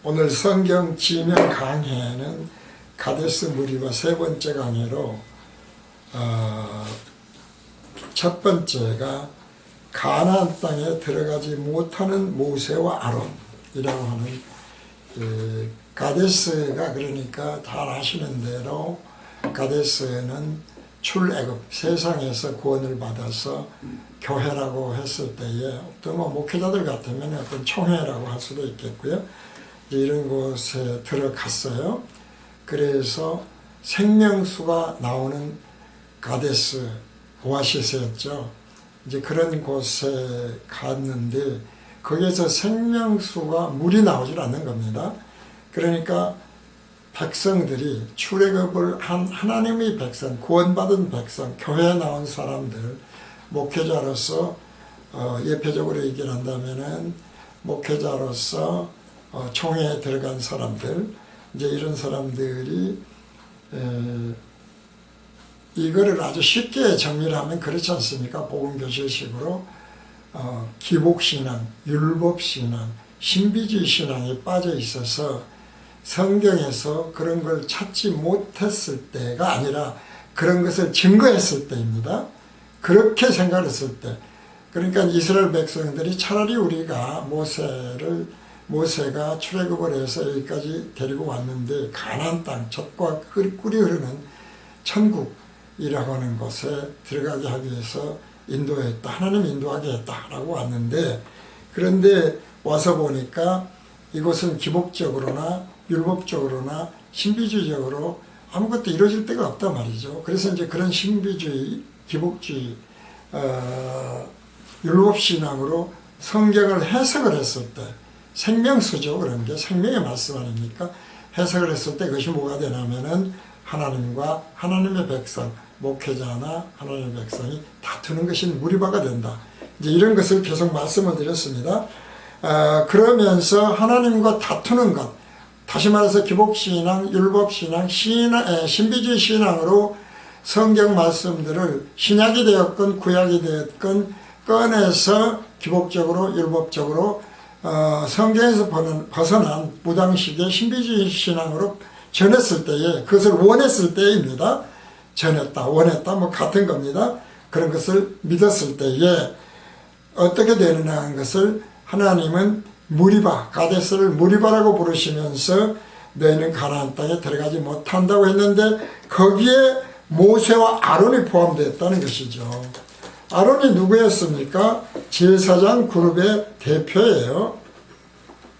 오늘 성경 지명 강해는 가데스 무리바 세 번째 강해로 첫 번째가 가나안 땅에 들어가지 못하는 모세와 아론이라고 하는 가데스가 그러니까 잘 아시는 대로 가데스는 출애굽 세상에서 구원을 받아서 교회라고 했을 때에 또 뭐 목회자들 같으면 어떤 총회라고 할 수도 있겠고요. 이런 곳에 들어갔어요. 그래서 생명수가 나오는 가데스 오아시스였죠. 이제 그런 곳에 갔는데 거기에서 생명수가 물이 나오질 않는 겁니다. 그러니까 백성들이 출애굽을 한 하나님의 백성, 구원받은 백성, 교회에 나온 사람들, 목회자로서 예표적으로 얘기를 한다면은 목회자로서 총회에 들어간 사람들, 이제 이런 사람들이 이거를 아주 쉽게 정리를 하면 그렇지 않습니까? 복음교실식으로 기복신앙, 율법신앙, 신비주의 신앙에 빠져 있어서 성경에서 그런 걸 찾지 못했을 때가 아니라 그런 것을 증거했을 때입니다. 그렇게 생각했을 때, 그러니까 이스라엘 백성들이 차라리 우리가 모세가 출애굽을 해서 여기까지 데리고 왔는데 가나안 땅, 젖과 꿀이 흐르는 천국이라고 하는 곳에 들어가게 하기 위해서 인도했다. 하나님 인도하게 했다라고 왔는데, 그런데 와서 보니까 이곳은 기복적으로나 율법적으로나 신비주의적으로 아무것도 이루어질 데가 없단 말이죠. 그래서 이제 그런 신비주의, 기복주의, 율법신앙으로 성경을 해석을 했을 때, 생명수죠. 그런 게 생명의 말씀 아닙니까? 해석을 했을 때 그것이 뭐가 되냐면은 하나님과 하나님의 백성, 목회자나 하나님의 백성이 다투는 것이 무리바가 된다. 이제 이런 것을 계속 말씀을 드렸습니다. 그러면서 하나님과 다투는 것, 다시 말해서 기복신앙, 율법신앙, 신비주의 신앙으로 성경 말씀들을 신약이 되었건 구약이 되었건 꺼내서 기복적으로 율법적으로 성경에서 벗어난 무당식의 신비주의 신앙으로 전했을 때에, 그것을 원했을 때입니다. 전했다, 원했다, 뭐 같은 겁니다. 그런 것을 믿었을 때에 어떻게 되느냐 하는 것을 하나님은 무리바, 가데스를 무리바라고 부르시면서 너희는 가나안 땅에 들어가지 못한다고 했는데 거기에 모세와 아론이 포함되었다는 것이죠. 아론이 누구였습니까? 제사장 그룹의 대표예요.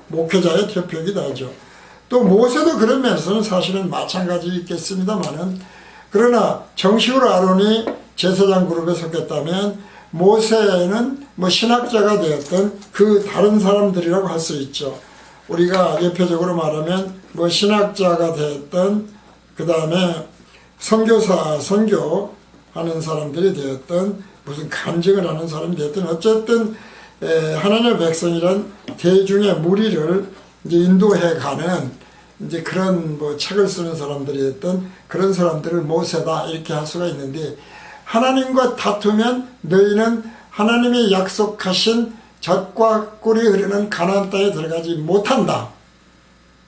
목회자의 대표이기도 하죠. 또 모세도 그런 면에서는 사실은 마찬가지 있겠습니다만은, 그러나 정식으로 아론이 제사장 그룹에 속했다면 모세는 뭐 신학자가 되었던 그 다른 사람들이라고 할 수 있죠. 우리가 예표적으로 말하면 뭐 신학자가 되었던, 그 다음에 선교하는 사람들이 되었던, 무슨 간증을 하는 사람이 되었던, 어쨌든 하나님의 백성이란 대중의 무리를 이제 인도해 가는 이제 그런 뭐 책을 쓰는 사람들이었던 그런 사람들을 모세다 이렇게 할 수가 있는데, 하나님과 다투면 너희는 하나님이 약속하신 젖과 꿀이 흐르는 가나안 땅에 들어가지 못한다.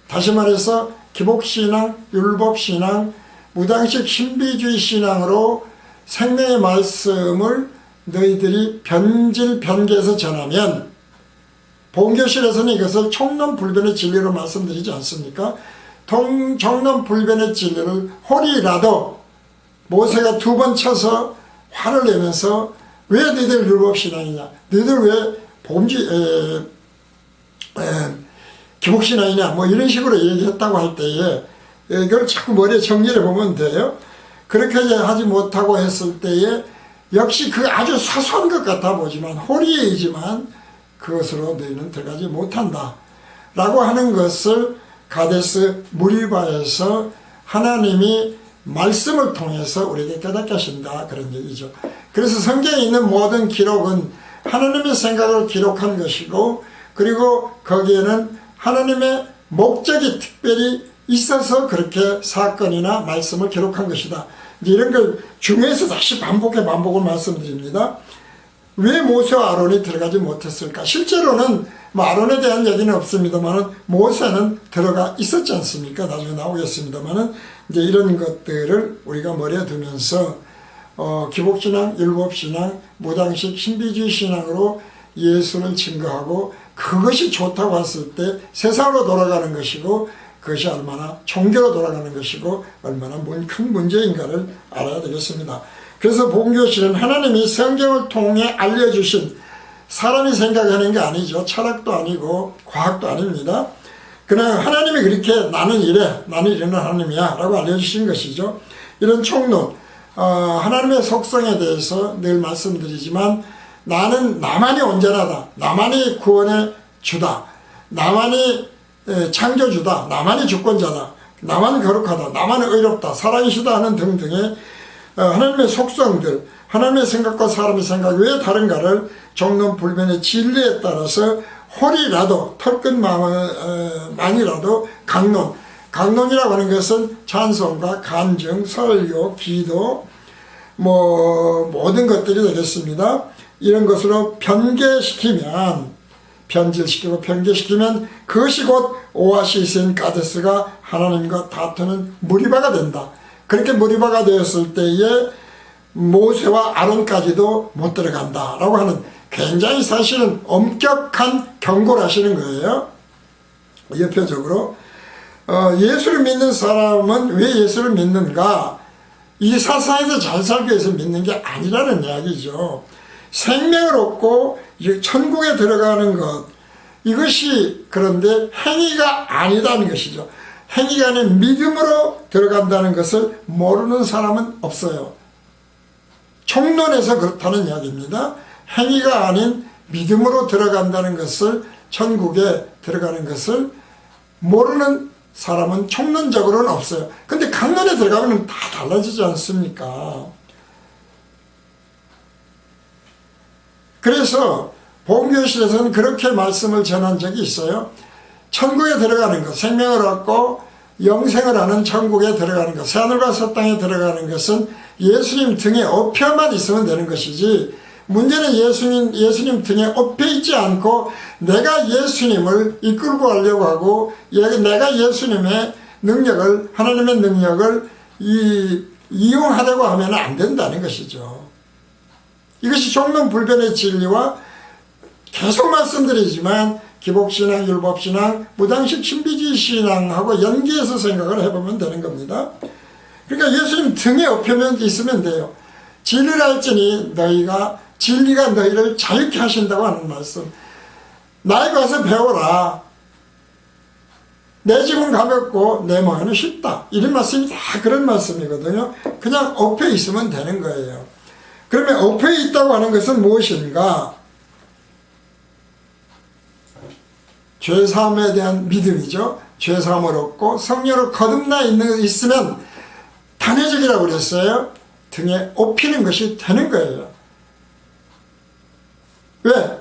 다시 말해서 기복신앙, 율법신앙, 무당식 신비주의 신앙으로 생명의 말씀을 너희들이 변질변개해서 전하면, 본교실에서는 이것을 총론불변의 진리로 말씀드리지 않습니까? 총론불변의 진리를 홀이라도 모세가 2번 쳐서 화를 내면서 왜 너희들 율법신앙이냐, 너희들 왜 기복신앙이냐, 뭐 이런 식으로 얘기했다고 할 때에 이걸 자꾸 머리에 정리를 보면 돼요. 그렇게 하지 못하고 했을 때에 역시 그 아주 사소한 것 같아 보지만 홀이이지만 그것으로 너희는 들어가지 못한다 라고 하는 것을 가데스 무리바에서 하나님이 말씀을 통해서 우리에게 깨닫게 하신다, 그런 얘기죠. 그래서 성경에 있는 모든 기록은 하나님의 생각을 기록한 것이고, 그리고 거기에는 하나님의 목적이 특별히 있어서 그렇게 사건이나 말씀을 기록한 것이다. 이런 걸 중에서 다시 반복을 말씀드립니다. 왜 모세와 아론이 들어가지 못했을까? 실제로는 뭐 아론에 대한 얘기는 없습니다만 모세는 들어가 있었지 않습니까? 나중에 나오겠습니다만 이제 이런 것들을 우리가 머리에 두면서 기복신앙, 율법신앙, 무당식, 신비주의 신앙으로 예수를 증거하고 그것이 좋다고 했을 때 세상으로 돌아가는 것이고 그것이 얼마나 종교로 돌아가는 것이고 얼마나 큰 문제인가를 알아야 되겠습니다. 그래서 복음교실은 하나님이 성경을 통해 알려주신, 사람이 생각하는 게 아니죠. 철학도 아니고 과학도 아닙니다. 그냥 하나님이 그렇게 나는 이래, 나는 이런 하나님이야 라고 알려주신 것이죠. 이런 총론, 하나님의 속성에 대해서 늘 말씀드리지만 나만이 온전하다, 나만이 구원의 주다, 나만이 창조주다, 나만이 주권자다, 나만 거룩하다, 나만 의롭다, 살아계시다 하는 등등의 하나님의 속성들, 하나님의 생각과 사람의 생각이 왜 다른가를 종론불변의 진리에 따라서 홀이라도, 털끝만이라도 강론이라고 하는 것은 찬송가, 간증, 설교, 기도, 모든 것들이 되겠습니다. 이런 것으로 변질시키면 그것이 곧 오아시스인 가데스가 하나님과 다투는 무리바가 된다. 그렇게 무리바가 되었을 때에 모세와 아론까지도 못 들어간다 라고 하는 굉장히 사실은 엄격한 경고를 하시는 거예요. 옆에적으로 예수를 믿는 사람은 왜 예수를 믿는가? 이 세상에서 잘 살기 위해서 믿는 게 아니라는 이야기죠. 생명을 얻고 천국에 들어가는 것, 이것이 그런데 행위가 아니다는 것이죠. 행위가 아닌 믿음으로 들어간다는 것을 모르는 사람은 없어요. 총론에서 그렇다는 이야기입니다. 행위가 아닌 믿음으로 들어간다는 것을, 천국에 들어가는 것을 모르는 사람은 총론적으로는 없어요. 근데 강론에 들어가면 다 달라지지 않습니까? 그래서 복음교실에서는 그렇게 말씀을 전한 적이 있어요. 천국에 들어가는 것, 생명을 얻고 영생을 하는 천국에 들어가는 것, 새하늘과 새 땅에 들어가는 것은 예수님 등에 업혀만 있으면 되는 것이지, 문제는 예수님 등에 업혀 있지 않고 내가 예수님을 이끌고 가려고 하고 내가 예수님의 능력을, 하나님의 능력을 이용하려고 하면 안 된다는 것이죠. 이것이 종론불변의 진리와 계속 말씀드리지만 기복신앙, 율법신앙, 무당식 신비주의 신앙하고 연계해서 생각을 해보면 되는 겁니다. 그러니까 예수님 등에 업혀면 있으면 돼요. 진리를 알지니 진리가 너희를 자유케 하신다고 하는 말씀. 나에게 와서 배워라. 내 짐은 가볍고 내 멍에는 쉽다. 이런 말씀이 다 그런 말씀이거든요. 그냥 엎여 있으면 되는 거예요. 그러면 엎여 있다고 하는 것은 무엇인가? 죄사함에 대한 믿음이죠. 죄사함을 얻고 성령으로 거듭나 있으면 단회적이라고 그랬어요. 등에 업히는 것이 되는 거예요. 왜?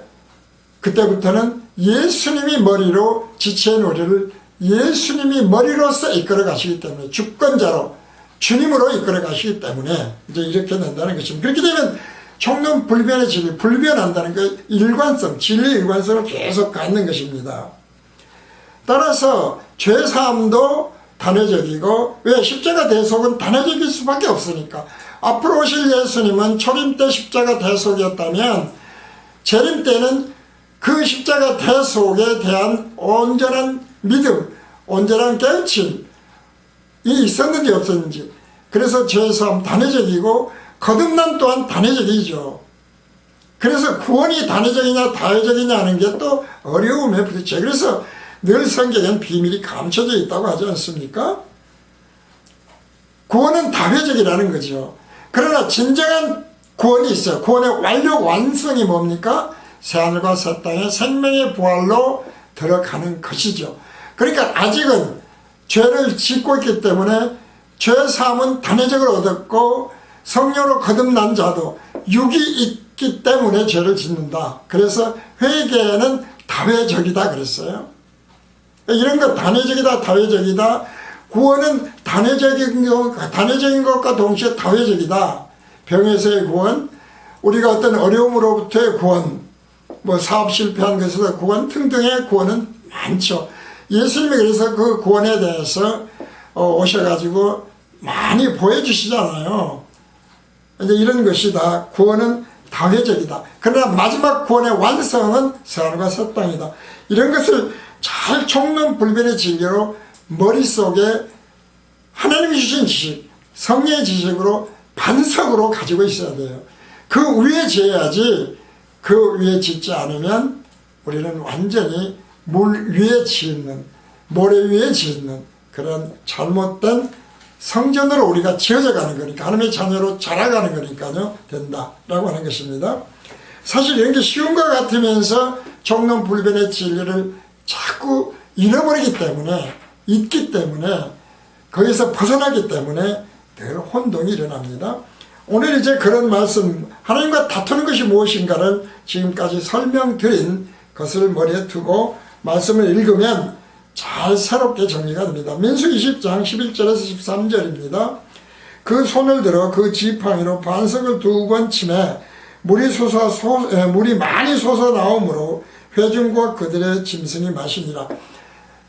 그때부터는 예수님이 머리로 지체의 우리를 예수님이 머리로서 이끌어 가시기 때문에, 주권자로 주님으로 이끌어 가시기 때문에 이제 이렇게 된다는 것입니다. 그렇게 되면 총론불변의 진리, 불변한다는 그 일관성, 진리 일관성을 계속 갖는 것입니다. 따라서 죄사함도 단회적이고, 왜? 십자가 대속은 단회적일 수밖에 없으니까. 앞으로 오실 예수님은 초림 때 십자가 대속이었다면 재림 때는 그 십자가 대속에 대한 온전한 믿음, 온전한 깨우침이 있었는지 없었는지. 그래서 죄사함 단회적이고 거듭남 또한 단회적이죠. 그래서 구원이 단회적이냐 다회적이냐 하는 게 또 어려움에 부딪혀요. 그래서 늘 성경엔 비밀이 감춰져 있다고 하지 않습니까? 구원은 다회적이라는 거죠. 그러나 진정한 구원이 있어요. 구원의 완성이 뭡니까? 새하늘과 새 땅에 생명의 부활로 들어가는 것이죠. 그러니까 아직은 죄를 짓고 있기 때문에 죄사함은 단회적으로 얻었고, 성령으로 거듭난 자도 육이 있기 때문에 죄를 짓는다. 그래서 회개는 다회적이다 그랬어요. 이런 거 단회적이다 다회적이다. 구원은 단회적인 것과 동시에 다회적이다. 병에서의 구원, 우리가 어떤 어려움으로부터의 구원, 뭐 사업 실패한 것에서 구원 등등의 구원은 많죠. 예수님이 그래서 그 구원에 대해서 오셔가지고 많이 보여주시잖아요. 이제 이런 것이 다 구원은 다회적이다. 그러나 마지막 구원의 완성은 새하늘과 새 땅이다. 이런 것을 잘 총론불변의 진리로 머릿속에 하나님이 주신 지식, 성령의 지식으로 반석으로 가지고 있어야 돼요. 그 위에 지어야지, 그 위에 짓지 않으면 우리는 완전히 물 위에 짓는, 모래 위에 짓는 그런 잘못된 성전으로 우리가 지어져 가는 거니까, 하나님의 자녀로 자라가는 거니까요, 된다라고 하는 것입니다. 사실 이런 게 쉬운 것 같으면서 종론불변의 진리를 자꾸 잃어버리기 때문에, 잊기 때문에, 거기서 벗어나기 때문에 늘 혼동이 일어납니다. 오늘 이제 그런 말씀, 하나님과 다투는 것이 무엇인가를 지금까지 설명드린 것을 머리에 두고 말씀을 읽으면 잘 새롭게 정리가 됩니다. 민수기 10장 11절에서 13절입니다. 그 손을 들어 그 지팡이로 반석을 2번 치매 물이 많이 솟아나오므로 회중과 그들의 짐승이 마시니라.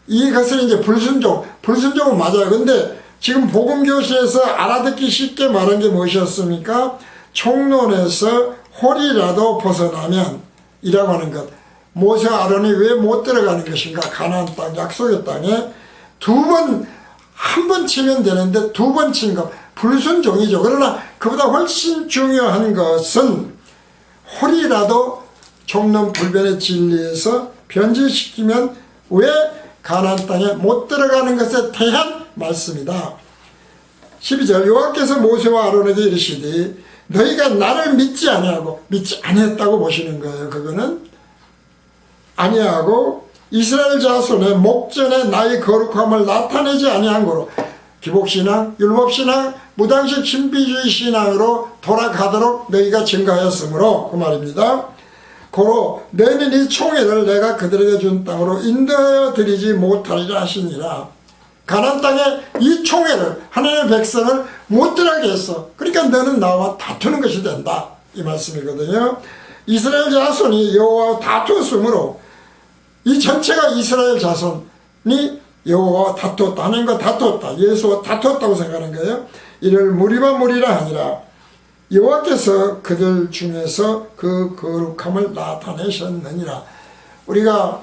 이것은 이제 불순종은 맞아요. 근데 지금 복음교실에서 알아듣기 쉽게 말한 게 무엇이었습니까? 총론에서 홀이라도 벗어나면 이라고 하는 것. 모세와 아론이 왜 못 들어가는 것인가? 가나안 땅, 약속의 땅에 한 번 치면 되는데 2번 친 것, 불순종이죠. 그러나 그보다 훨씬 중요한 것은 홀이라도 총론불변의 진리에서 변질시키면 왜 가나안 땅에 못 들어가는 것에 대한 말씀이다. 12절 여호와께서 모세와 아론에게 이르시되 너희가 나를 믿지 아니했다고 보시는 거예요. 그거는 아니하고 이스라엘 자손의 목전에 나의 거룩함을 나타내지 아니한 거로 기복신앙, 율법신앙, 무당식 신비주의 신앙으로 돌아가도록 너희가 증가하였으므로 그 말입니다. 고로 너희는 이 총회를 내가 그들에게 준 땅으로 인도하여 드리지 못하리라 하시니라. 가나안 땅에 이 총회를, 하나님의 백성을 못 들어가게 했어. 그러니까 너는 나와 다투는 것이 된다, 이 말씀이거든요. 이스라엘 자손이 여호와와 다투었으므로 이 전체가 이스라엘 자손이 여호와와 다투었다, 하나님과 다투었다, 예수와 다투었다고 생각하는 거예요. 이를 무리와 무리라 하니라. 여호와께서 그들 중에서 그 거룩함을 나타내셨느니라. 우리가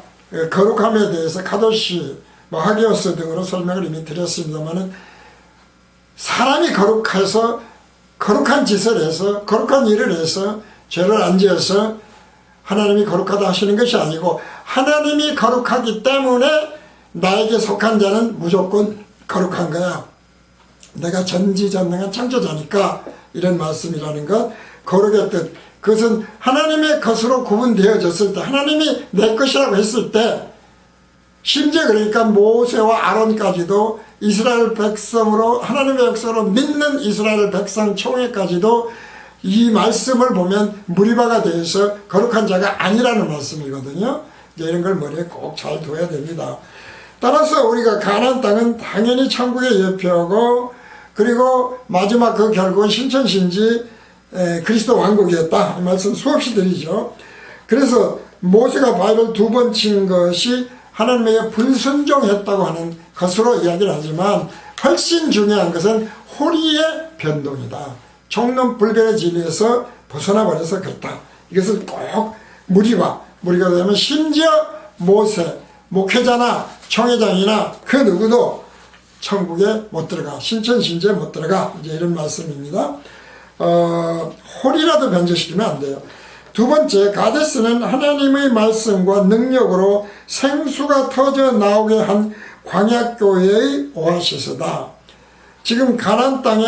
거룩함에 대해서 카도시, 하게오스 등으로 설명을 이미 드렸습니다만은 사람이 거룩해서 거룩한 짓을 해서 거룩한 일을 해서 죄를 안 지어서 하나님이 거룩하다 하시는 것이 아니고 하나님이 거룩하기 때문에 나에게 속한 자는 무조건 거룩한 거야. 내가 전지전능한 창조자니까 이런 말씀이라는 것. 거룩의 뜻, 그것은 하나님의 것으로 구분되어졌을 때, 하나님이 내 것이라고 했을 때, 심지어 그러니까 모세와 아론까지도 이스라엘 백성으로, 하나님의 백성으로 믿는 이스라엘 백성 총회까지도 이 말씀을 보면 무리바가 되어서 거룩한 자가 아니라는 말씀이거든요. 이런 걸 머리에 꼭 잘 둬야 됩니다. 따라서 우리가 가나안 땅은 당연히 천국의 예표고, 그리고 마지막 그 결국은 신천신지 그리스도 왕국이었다, 이 말씀 수없이 드리죠. 그래서 모세가 바위를 2번 친 것이 하나님에게 불순종했다고 하는 것으로 이야기를 하지만 훨씬 중요한 것은 호리의 변동이다. 총론불변의 진리에서 벗어나 버려서 그렇다. 이것을 꼭 무리가 되면 심지어 모세, 목회자나 총회장이나 그 누구도 천국에 못 들어가, 신천신지에 못 들어가, 이제 이런 말씀입니다. 홀이라도 변제시키면 안 돼요. 2번째, 가데스는 하나님의 말씀과 능력으로 생수가 터져 나오게 한 광야교회의 오아시스다. 지금 가나안 땅에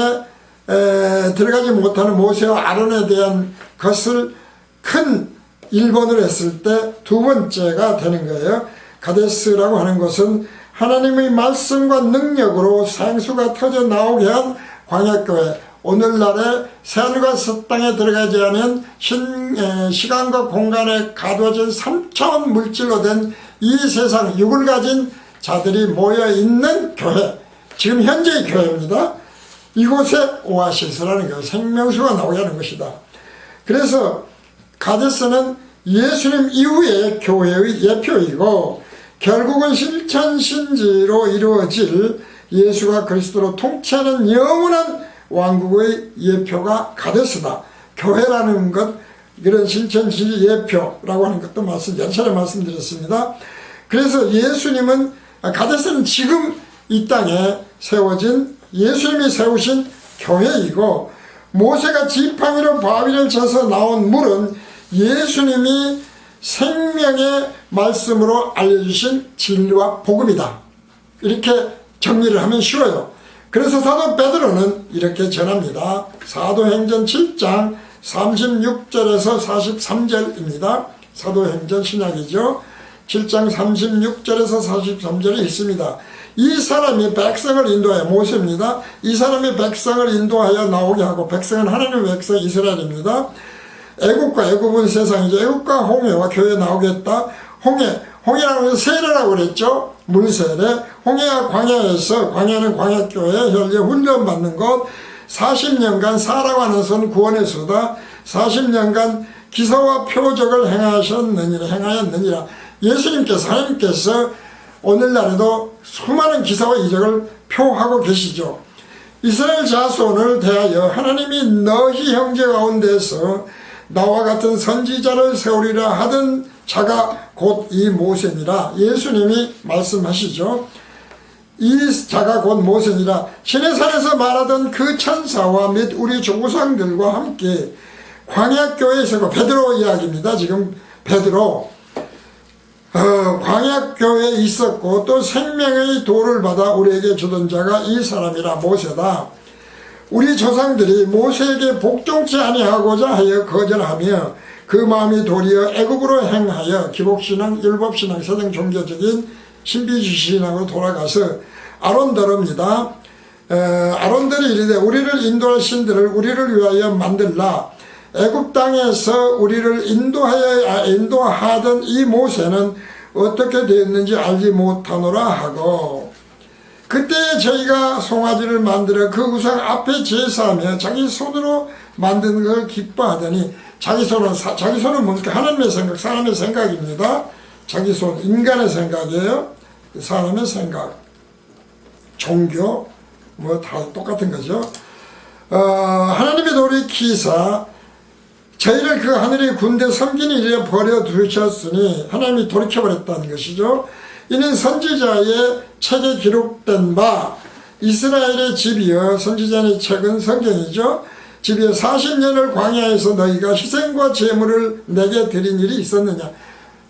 들어가지 못하는 모세와 아론에 대한 것을 큰 1번으로 했을 때 2번째가 되는 거예요. 가데스라고 하는 것은 하나님의 말씀과 능력으로 생수가 터져 나오게 한 광야교회, 오늘날의 새하늘과 새 땅에 들어가지 않은 시간과 공간에 가두어진 3차원 물질로 된 이 세상 육을 가진 자들이 모여있는 교회, 지금 현재의 교회입니다. 이곳에 오아시스라는 거예요. 생명수가 나오게 하는 것이다. 그래서 가데스는 예수님 이후의 교회의 예표이고 결국은 실천신지로 이루어질 예수가 그리스도로 통치하는 영원한 왕국의 예표가 가데스다. 교회라는 것, 이런 실천신지 예표라고 하는 것도 여러 차례 말씀드렸습니다. 그래서 예수님은, 가데스는 지금 이 땅에 세워진 예수님이 세우신 교회이고, 모세가 지팡이로 바위를 쳐서 나온 물은 예수님이 생명의 말씀으로 알려주신 진리와 복음이다. 이렇게 정리를 하면 쉬워요. 그래서 사도 베드로는 이렇게 전합니다. 사도행전 7장 36절에서 43절입니다. 사도행전 신약이죠. 7장 36절에서 43절에 있습니다. 이 사람이 백성을 인도하여, 모세입니다. 이 사람이 백성을 인도하여 나오게 하고, 백성은 하나님의 백성 이스라엘입니다. 애국과, 애국은 세상이죠. 애국과 홍해와 교회에 나오겠다. 홍해라고 해서 세례라고 그랬죠. 물세례. 홍해와 광야에서, 광야는 광야교회 현재 훈련받는 것, 40년간 사라고 하는 선 구원의 수다, 40년간 기사와 표적을 행하였느니라. 예수님께서, 하나님께서 오늘날에도 수많은 기사와 이적을 표하고 계시죠. 이스라엘 자손을 대하여 하나님이 너희 형제 가운데서 나와 같은 선지자를 세우리라 하던 자가 곧 이 모세니라. 예수님이 말씀하시죠. 이 자가 곧 모세니라. 시내산에서 말하던 그 천사와 및 우리 조상들과 함께 광야교회에 있었고, 베드로 이야기입니다. 지금 베드로 광야교회에 있었고, 또 생명의 도를 받아 우리에게 주던 자가 이 사람이라. 모세다. 우리 조상들이 모세에게 복종치 아니하고자 하여 거절하며 그 마음이 도리어 애굽으로 행하여 기복신앙, 율법신앙, 세상 종교적인 신비주의신앙으로 돌아가서 아론더럽니다. 아론들이 이르되 우리를 인도할 신들을 우리를 위하여 만들라. 애굽 땅에서 우리를 인도하던 이 모세는 어떻게 되었는지 알지 못하노라 하고, 그때 저희가 송아지를 만들어 그 우상 앞에 제사하며 자기 손으로 만든 걸 기뻐하더니, 자기 손은 뭡니까? 하나님의 생각, 사람의 생각입니다. 자기 손, 인간의 생각이에요. 사람의 생각, 종교, 뭐 다 똑같은 거죠. 하나님의 돌이키사 저희를 그 하늘의 군대 섬기는 일에 버려두셨으니, 하나님이 돌이켜버렸다는 것이죠. 이는 선지자의 책에 기록된 바 이스라엘의 집이여, 선지자의 책은 성경이죠. 집이여 40년을 광야에서 너희가 희생과 제물을 내게 드린 일이 있었느냐.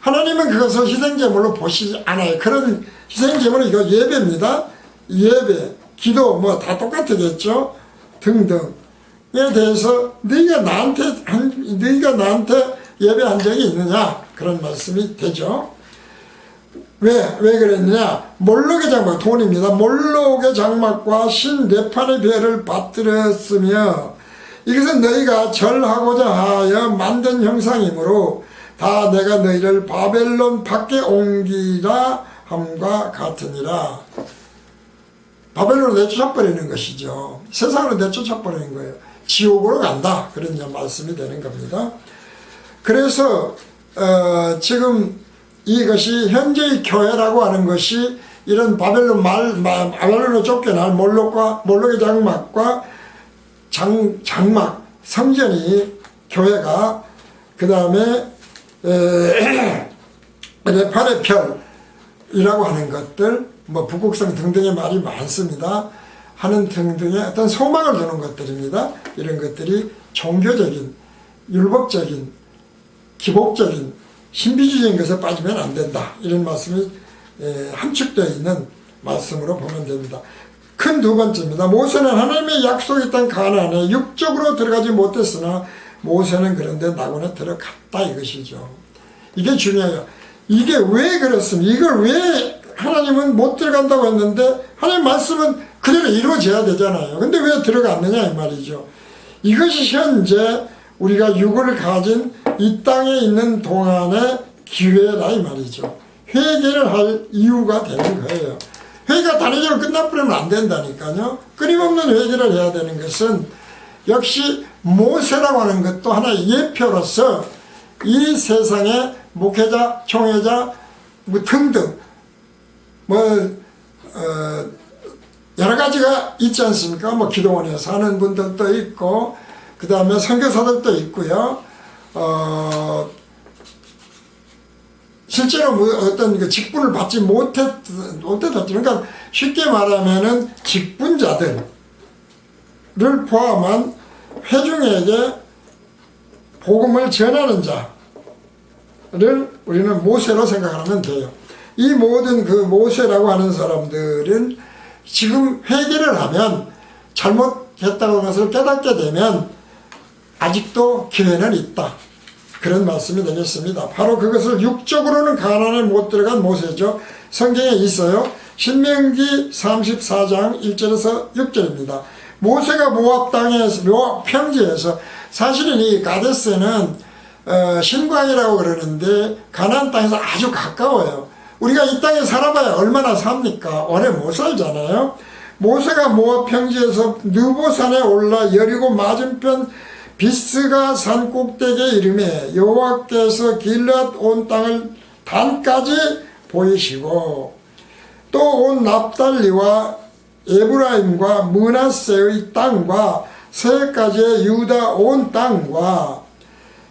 하나님은 그것을 희생제물로 보시지 않아요. 그런 희생제물은 이거 예배입니다. 예배, 기도 뭐 다 똑같겠죠. 등등에 대해서 너희가 나한테 예배한 적이 있느냐, 그런 말씀이 되죠. 왜 그랬느냐? 몰록의 장막, 돈입니다. 몰록의 장막과 신 네판의 별을 받들었으며 이것은 너희가 절하고자 하여 만든 형상이므로 다 내가 너희를 바벨론 밖에 옮기라 함과 같으니라. 바벨론으로 내쫓아버리는 것이죠. 세상으로 내쫓아버리는 거예요. 지옥으로 간다, 그런 말씀이 되는 겁니다. 그래서 지금 이것이 현재의 교회라고 하는 것이 이런 바벨론으로 쫓겨날 몰록의 장막과 장막, 성전이 교회가, 그 다음에 네팔의 별이라고 하는 것들, 뭐 북극성 등등의 말이 많습니다. 하는 등등의 어떤 소망을 두는 것들입니다. 이런 것들이 종교적인, 율법적인, 기복적인, 신비주의적인 것에 빠지면 안 된다, 이런 말씀이 함축되어 있는 말씀으로 보면 됩니다. 큰 두 번째입니다. 모세는 하나님의 약속의 땅 가나안에 육적으로 들어가지 못했으나 모세는 그런데 낙원에 들어갔다, 이것이죠. 이게 중요해요. 이게 왜 그렇습니까? 이걸 왜 하나님은 못 들어간다고 했는데 하나님 말씀은 그대로 이루어져야 되잖아요. 근데 왜 들어갔느냐, 이 말이죠. 이것이 현재 우리가 육을 가진 이 땅에 있는 동안의 기회라, 이 말이죠. 회개를 할 이유가 되는 거예요. 회개가 단회적으로 끝나버리면 안 된다니까요. 끊임없는 회개를 해야 되는 것은 역시 모세라고 하는 것도 하나의 예표로서 이 세상에 목회자, 총회자 뭐 등등 여러 가지가 있지 않습니까? 뭐 기도원에 사는 분들도 있고 그 다음에 선교사들도 있고요. 실제로 뭐 어떤 그 직분을 받지 못했던, 그러니까 쉽게 말하면은 직분자들을 포함한 회중에게 복음을 전하는 자를 우리는 모세로 생각하면 돼요. 이 모든 그 모세라고 하는 사람들은 지금 회개를 하면 잘못했다는 것을 깨닫게 되면 아직도 기회는 있다. 그런 말씀이 되겠습니다. 바로 그것을 육적으로는 가나안에 못 들어간 모세죠. 성경에 있어요. 신명기 34장 1절에서 6절입니다. 모세가 모압 땅에서, 모압 평지에서, 사실은 이 가데스는 신광이라고 그러는데 가나안 땅에서 아주 가까워요. 우리가 이 땅에 살아봐야 얼마나 삽니까? 오래 못 살잖아요. 모세가 모압 평지에서 느보산에 올라 여리고 맞은편 비스가 산 꼭대기에 이르매 여호와께서 길앗 온 땅을 단까지 보이시고 또 온 납달리와 에브라임과 므낫세의 땅과 서해까지의 유다 온 땅과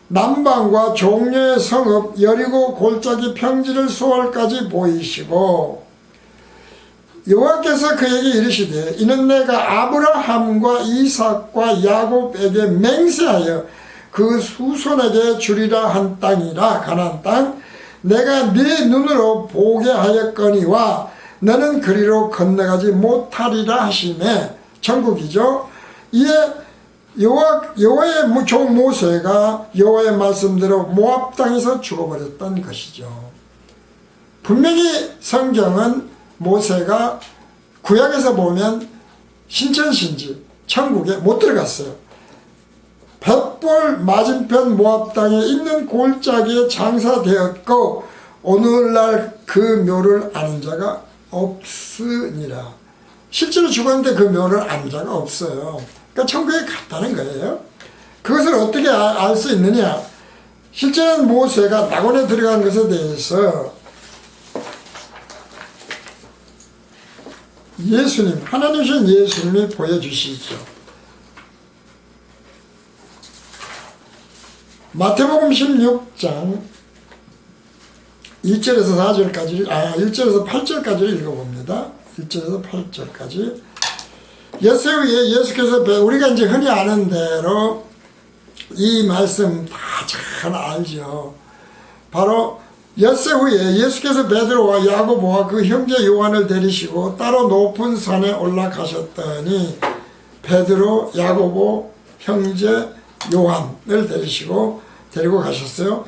남방과 종려의 성읍 여리고 골짜기 평지를 수월까지 보이시고 여호와께서 그에게 이르시되 이는 내가 아브라함과 이삭과 야곱에게 맹세하여 그 후손에게 주리라 한 땅이라. 가나안 땅 내가 네 눈으로 보게 하였거니와 너는 그리로 건너가지 못하리라 하시매. 천국이죠. 이에 여호와의 종 모세가 여호와의 말씀대로 모압 땅에서 죽어버렸던 것이죠. 분명히 성경은 모세가 구약에서 보면 신천신지 천국에 못 들어갔어요. 벳볼 맞은편 모압 땅에 있는 골짜기에 장사되었고 오늘날 그 묘를 아는 자가 없으니라. 실제로 죽었는데 그 묘를 아는 자가 없어요. 그러니까 천국에 갔다는 거예요. 그것을 어떻게 알 수 있느냐? 실제는 모세가 낙원에 들어간 것에 대해서 예수님, 하나님이신 예수님이 보여주시죠. 마태복음 16장 1절에서 4절까지, 1절에서 8절까지를 읽어봅니다. 1절에서 8절까지. 엿새 후에 예수께서 우리가 이제 흔히 아는 대로 이 말씀 다 잘 알죠. 바로 엿새 후에 예수께서 베드로와 야고보와 그 형제 요한을 데리시고 따로 높은 산에 올라가셨더니 베드로, 야고보, 형제 요한을 데리고 가셨어요.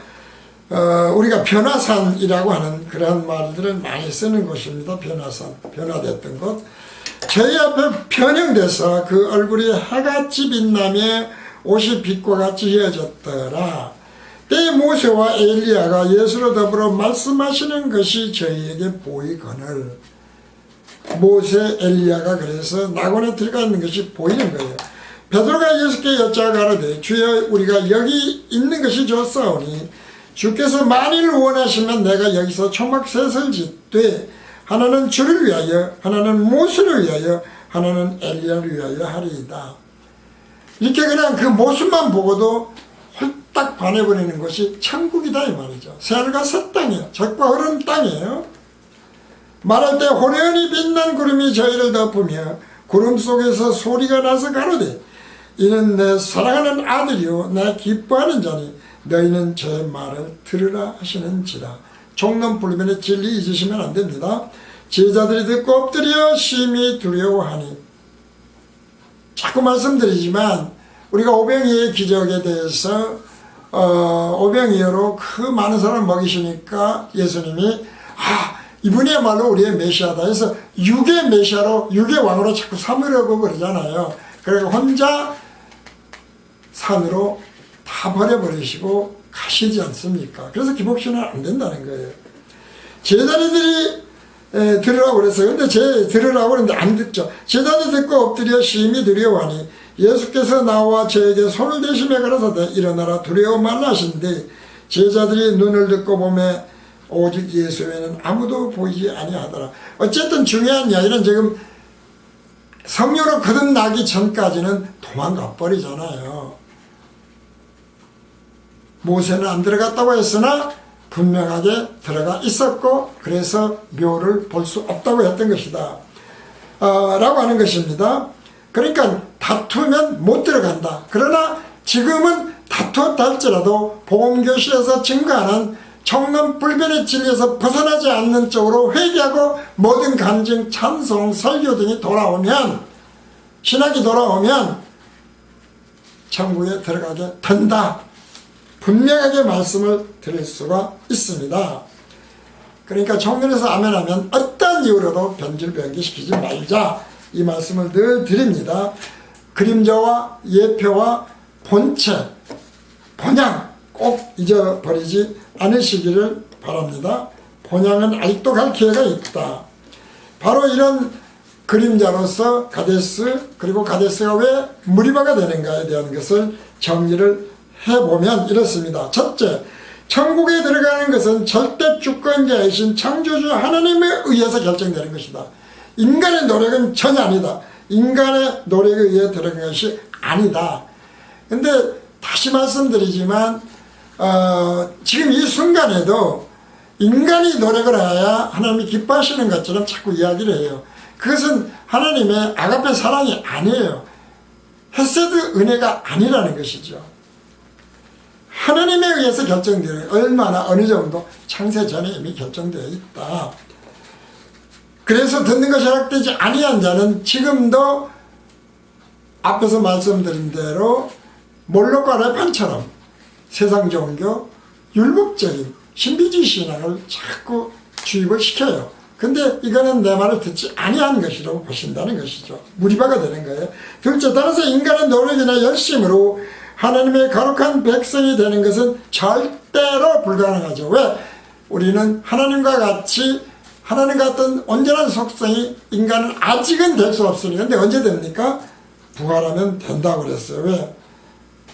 우리가 변화산이라고 하는 그런 말들을 많이 쓰는 곳입니다. 변화산, 변화됐던 곳. 저희 앞에 변형돼서 그 얼굴이 해같이 빛나며 옷이 빛과 같이 휘어졌더라. 때에 모세와 엘리야가 예수로 더불어 말씀하시는 것이 저희에게 보이거늘. 모세, 엘리야가 그래서 낙원에 들어가 있는 것이 보이는 거예요. 베드로가 예수께 여쭤 가로되 주여 우리가 여기 있는 것이 좋사오니 주께서 만일 원하시면 내가 여기서 초막셋을 짓되 하나는 주를 위하여 하나는 모세를 위하여 하나는 엘리야를 위하여 하리이다. 이렇게 그냥 그 모습만 보고도 홀딱 반해버리는 것이 천국이다 이 말이죠. 새하늘과 새 땅이에요. 적과 흐르는 땅이에요. 말할 때 호련히 빛난 구름이 저희를 덮으며 구름 속에서 소리가 나서 가로되 이는 내 사랑하는 아들이요 내 기뻐하는 자니 너희는 제 말을 들으라 하시는지라. 종론 불변의 진리 잊으시면 안 됩니다. 제자들이 듣고 엎드려 심히 두려워하니. 자꾸 말씀드리지만 우리가 오병이어의 기적에 대해서 오병이어로 그 많은 사람을 먹이시니까 예수님이 이분이야말로 우리의 메시아다 해서 육의 메시아로 육의 왕으로 자꾸 삼으려고 그러잖아요. 그러니까 혼자 산으로 다 버려버리시고 가시지 않습니까? 그래서 기복신은 안 된다는 거예요. 제자들이 들으라고 그랬어요. 근데 들으라고 그랬는데 안 듣죠. 제자들이 듣고 엎드려 심히 두려워하니 예수께서 나와 저에게 손을 대시며 가라사대 일어나라 두려워 말라 하신데 제자들이 눈을 듣고 보매 오직 예수 외에는 아무도 보이지 아니하더라. 어쨌든 중요한 이야기는 지금 성령으로 거듭나기 전까지는 도망가 버리잖아요. 모세는 안 들어갔다고 했으나 분명하게 들어가 있었고 그래서 묘를 볼 수 없다고 했던 것이다 라고 하는 것입니다. 그러니까 다투면 못 들어간다. 그러나 지금은 다투었다 할지라도 복음교실에서 증거하는 청론불변의 진리에서 벗어나지 않는 쪽으로 회개하고 모든 간증, 찬송, 설교 등이 돌아오면, 신학이 돌아오면 천국에 들어가게 된다. 분명하게 말씀을 드릴 수가 있습니다. 그러니까 청년에서 아멘하면 어떤 이유로도 변질 변기시키지 말자, 이 말씀을 늘 드립니다. 그림자와 예표와 본체, 본향 꼭 잊어버리지 않으시기를 바랍니다. 본향은 아직도 갈 기회가 있다. 바로 이런 그림자로서 가데스, 그리고 가데스가 왜 무리바가 되는가에 대한 것을 정리를 해보면 이렇습니다. 첫째, 천국에 들어가는 것은 절대 주권자이신 창조주 하나님에 의해서 결정되는 것이다. 인간의 노력은 전혀 아니다. 인간의 노력에 의해 들어간 것이 아니다. 근데 다시 말씀드리지만 지금 이 순간에도 인간이 노력을 해야 하나님이 기뻐하시는 것처럼 자꾸 이야기를 해요. 그것은 하나님의 아가페 사랑이 아니에요. 헤세드 은혜가 아니라는 것이죠. 하나님에 의해서 결정되어 얼마나 어느 정도 창세 전에 이미 결정되어 있다. 그래서 듣는 것이 허락되지 아니한 자는 지금도 앞에서 말씀드린 대로 몰록과 레판처럼 세상 종교, 율법적인 신비주의 신앙을 자꾸 주입을 시켜요. 근데 이거는 내 말을 듣지 아니한 것이라고 보신다는 것이죠. 무리바가 되는 거예요. 둘째, 따라서 인간의 노력이나 열심으로 하나님의 거룩한 백성이 되는 것은 절대로 불가능하죠. 왜? 우리는 하나님과 같이 하나님 같은 온전한 속성이 인간은 아직은 될 수 없으니까. 근데 언제 됩니까? 부활하면 된다고 그랬어요. 왜?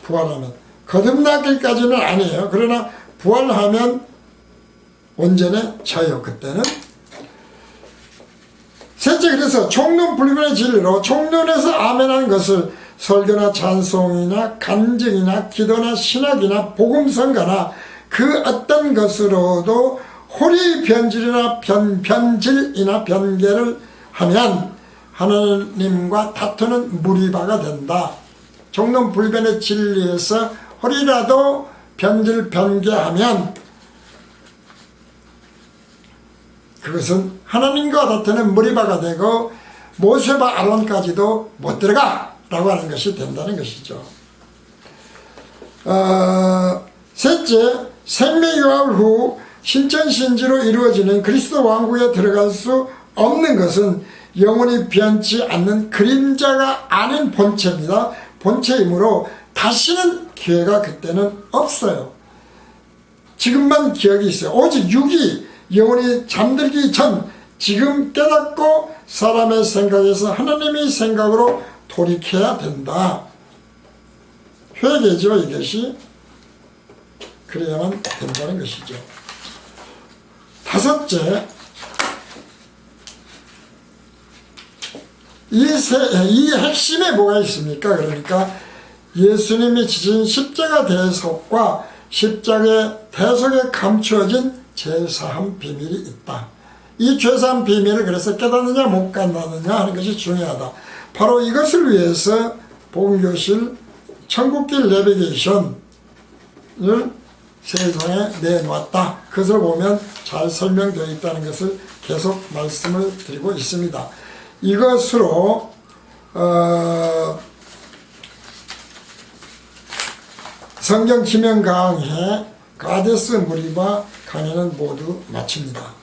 부활하면. 거듭나기까지는 아니에요. 그러나 부활하면 온전해져요. 그때는. 셋째, 그래서 총론불변의 진리로 총론에서 아멘한 것을 설교나 찬송이나 간증이나 기도나 신학이나 복음성가나 그 어떤 것으로도 호리 변질이나 변질이나 변개를 하면 하나님과 다투는 무리바가 된다. 종론불변의 진리에서 호리라도 변질 변개하면 그것은 하나님과 다투는 무리바가 되고 모세와 아론까지도 못 들어가 라고 하는 것이 된다는 것이죠. 셋째, 생명유합 후 신천신지로 이루어지는 그리스도 왕국에 들어갈 수 없는 것은 영원히 변치 않는 그림자가 아닌 본체입니다. 본체이므로 다시는 기회가 그때는 없어요. 지금만 기억이 있어요. 오직 육이 영원히 잠들기 전 지금 깨닫고 사람의 생각에서 하나님의 생각으로 돌이켜야 된다. 회개죠, 이것이. 그래야만 된다는 것이죠. 다섯째, 이 핵심에 뭐가 있습니까? 그러니까 예수님이 지신 십자가 대속과 십자가의 대속에 감추어진 죄사함 비밀이 있다. 이 죄사함 비밀을 그래서 깨닫느냐 못 깨닫느냐 하는 것이 중요하다. 바로 이것을 위해서 복음교실 천국길 내비게이션을 세상에 내놓았다. 그것을 보면 잘 설명되어 있다는 것을 계속 말씀을 드리고 있습니다. 이것으로 성경 지명 강해 가데스 무리바 강해는 모두 마칩니다.